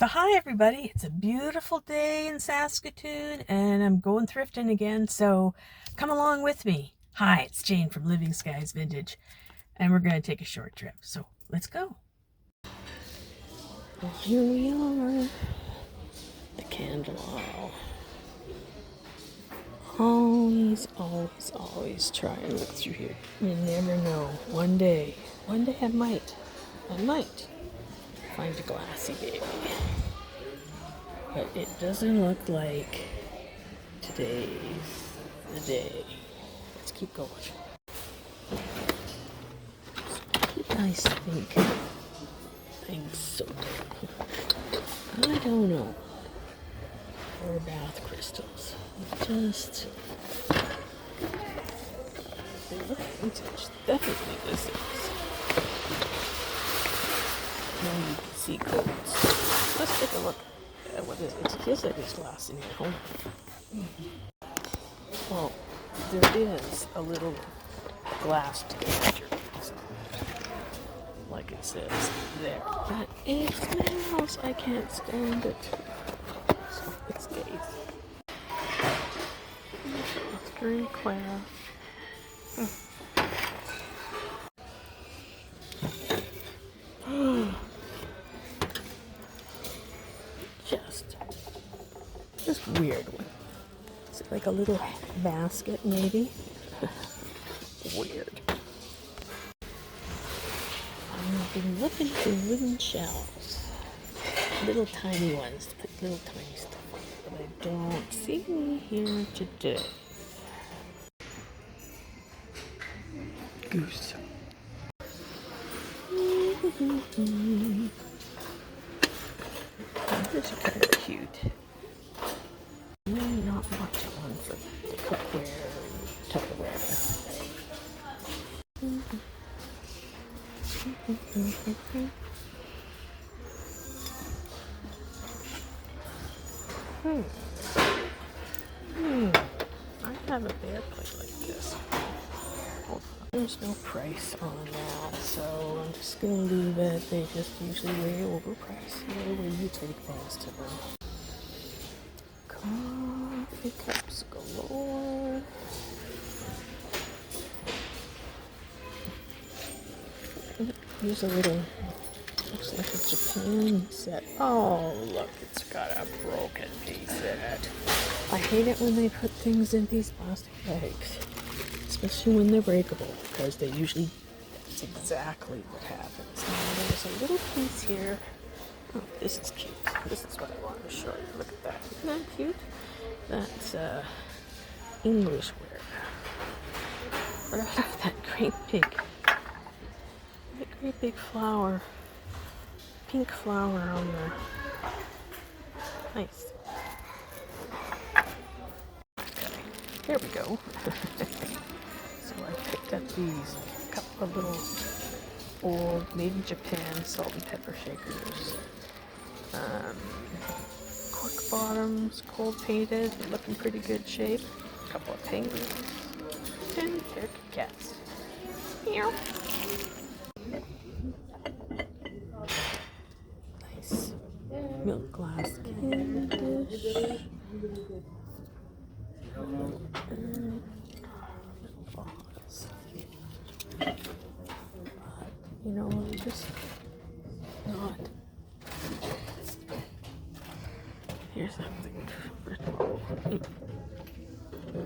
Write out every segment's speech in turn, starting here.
So hi everybody, it's a beautiful day in Saskatoon and I'm going thrifting again, so come along with me. Hi, it's Jane from LivingSkiesVintage and we're going to take a short trip, so let's go. Well, here we are, the candle aisle. Always try and look through here. You never know. One day I might find a glassy baby. But it doesn't look like today's the day. Let's keep going. You guys think I'm so I don't know. Or bath crystals. Just they look vintage. Definitely this is. Now you can see codes. Let's take a look at what is it. It feels like it's glass in here. Hold on. Well, there is a little glass texture, like it says there. But it smells. I can't stand it. So it stays. Green Clara. Just weird one. Is it like a little basket maybe? Weird. I've been looking for wooden shelves. Little tiny ones to put little tiny stuff on, but I don't see any here today. Goose. These are kind of cute. Maybe not much on for the cookware and Tupperware. I have a bear plate like this. There's no price on that, so I'm just gonna leave it. They just usually way overpriced the way you take things to them. Coffee cups galore. Here's a little, looks like a Japan set. Oh, look, it's got a broken piece in it. I hate it when they put things in these plastic bags, especially when they're breakable, because they usually, that's exactly what happens. Now there's a little piece here. Oh, this is cute. This is what I wanted to show you. Look at that. Isn't that cute? That's English wear. What about that great big flower, pink flower on there. Nice. Okay, here we go. So I picked up these couple of little old made in Japan salt and pepper shakers. Cork bottoms, cold painted, look in pretty good shape. A couple of penguins and parakeet cats. Meow. Nice milk glass candy dish. You know, I'm just not. Here's something.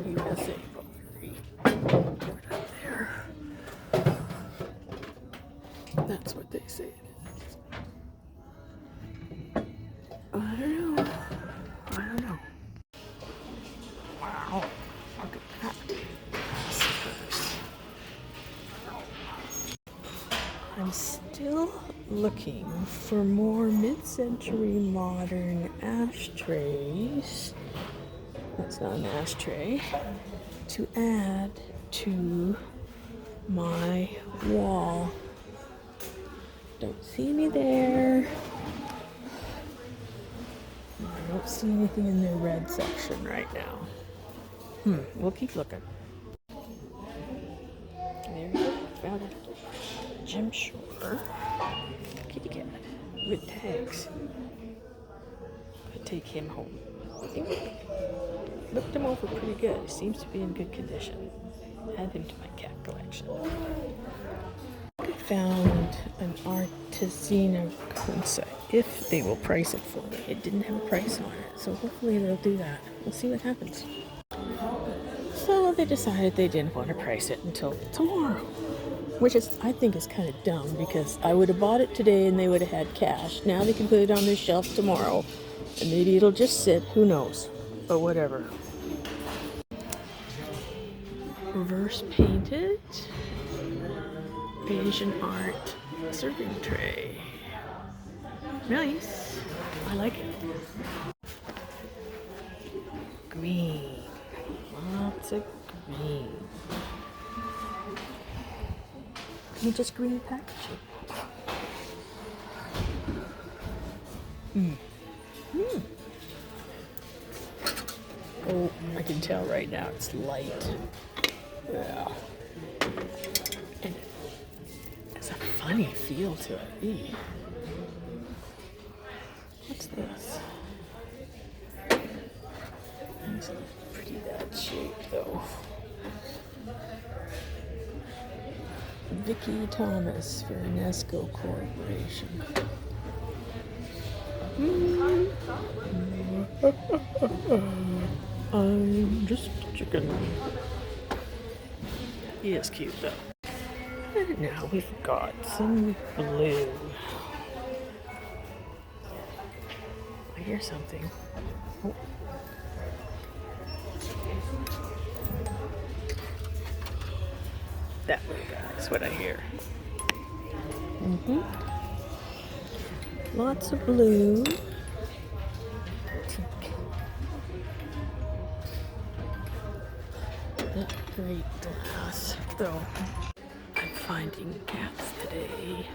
USA pottery. Put up there. That's what they say it is. I don't know. Wow. Look at that. I'm still looking for more mid-century modern ashtrays. That's not an ashtray. To add to my wall. Don't see any there. I don't see anything in the red section right now. We'll keep looking. There we go. Found it. Jim Shore kitty cat with tags. take him home. Looked him over pretty good. He seems to be in good condition. Add him to my cat collection. I found an Artesina Consa, if they will price it for me. It didn't have a price on it, so hopefully they'll do that. We'll see what happens. So they decided they didn't want to price it until tomorrow, which is, I think, is kind of dumb, because I would have bought it today and they would have had cash. Now they can put it on their shelf tomorrow, and maybe it'll just sit. Who knows? But whatever. Reverse painted Asian art serving tray. Nice. I like it. Green. Lots of green. And just green packaging. Oh, I can tell right now it's light. Yeah. And it's a funny feel to it. Eee. What's this? It's pretty bad shape though. Vicky Thomas for Nesco Corporation. I'm just a chicken. He is cute though. And now we've got some blue. I hear something. Oh. That way, guys, what I hear. Lots of blue. That great glass, though. I'm finding cats today.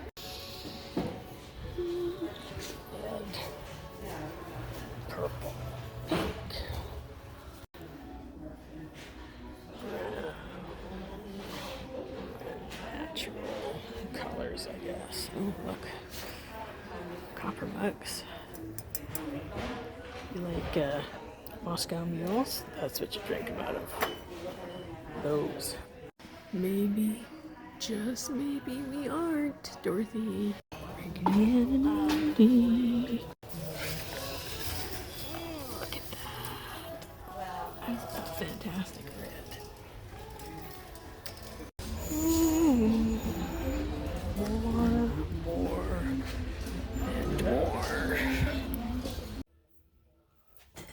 Red, purple, pink. Natural colors, I guess. Oh, look. Copper mugs. You like Moscow mules? That's what you drink them out of. Those. Maybe, just maybe we aren't, Dorothy. Look at that. That's a fantastic red. More, and more.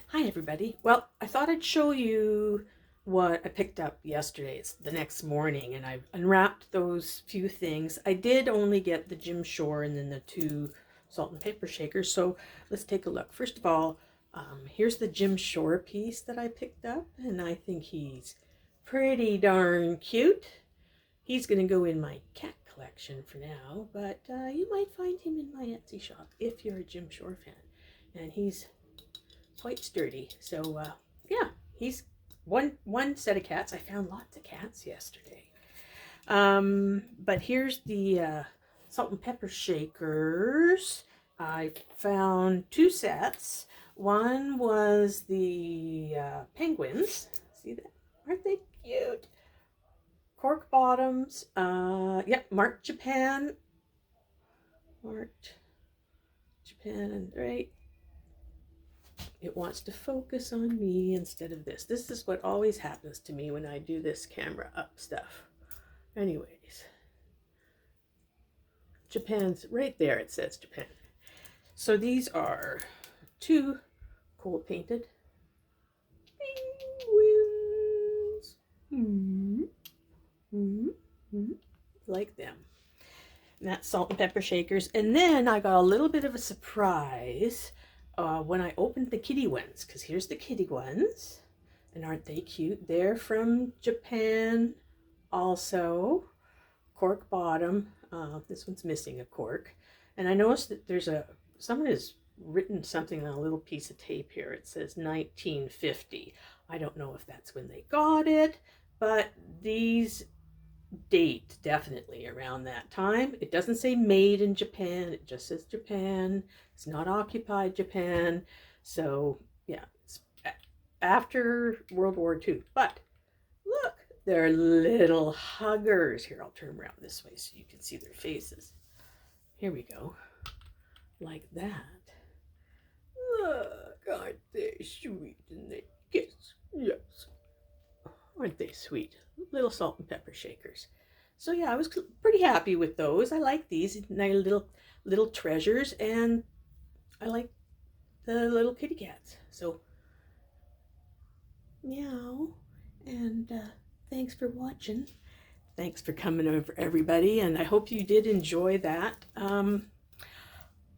Hi everybody. Well, I thought I'd show you what I picked up yesterday. It's the next morning, and I unwrapped those few things. I did only get the Jim Shore and then the 2 salt and pepper shakers, so let's take a look. First of all, here's the Jim Shore piece that I picked up, and I think he's pretty darn cute. He's going to go in my cat collection for now, but you might find him in my Etsy shop if you're a Jim Shore fan. And he's quite sturdy, so yeah, he's one set of cats. I found lots of cats yesterday. But here's the salt and pepper shakers. I found 2 sets. One was the penguins. See that? Aren't they cute? Cork bottoms. Yep, marked Japan. Marked Japan, right? It wants to focus on me instead of this. This is what always happens to me when I do this camera up stuff. Anyways, Japan's right there. It says Japan. So these are 2 cold painted penguins. Like them. And that's salt and pepper shakers. And then I got a little bit of a surprise when I opened the kitty ones, because here's the kitty ones, and aren't they cute? They're from Japan also. Cork bottom. This one's missing a cork, and I noticed that someone has written something on a little piece of tape here. It says 1950. I don't know if that's when they got it, but these date definitely around that time. It doesn't say made in Japan, it just says Japan. It's not occupied Japan. So, yeah, it's after World War II. But look, they're little huggers. Here, I'll turn around this way so you can see their faces. Here we go. Like that. Look, aren't they sweet? And they kiss. Yes. Aren't they sweet? Little salt and pepper shakers. So yeah, I was pretty happy with those. I like these. They're little treasures, and I like the little kitty cats. So meow. And thanks for watching. Thanks for coming over, everybody, and I hope you did enjoy that.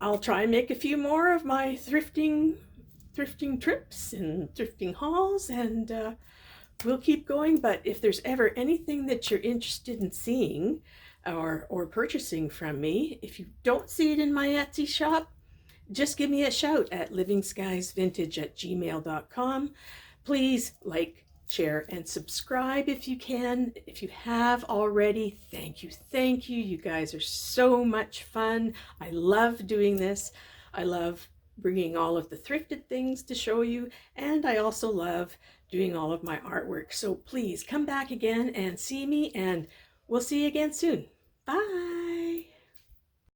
I'll try and make a few more of my thrifting trips and thrifting hauls, and we'll keep going. But if there's ever anything that you're interested in seeing or purchasing from me, if you don't see it in my Etsy shop, just give me a shout at LivingSkiesVintage@gmail.com. Please like, share, and subscribe if you can. If you have already, thank you. Thank you. You guys are so much fun. I love doing this. I love bringing all of the thrifted things to show you, and I also love doing all of my artwork. So please come back again and see me, and we'll see you again soon. Bye.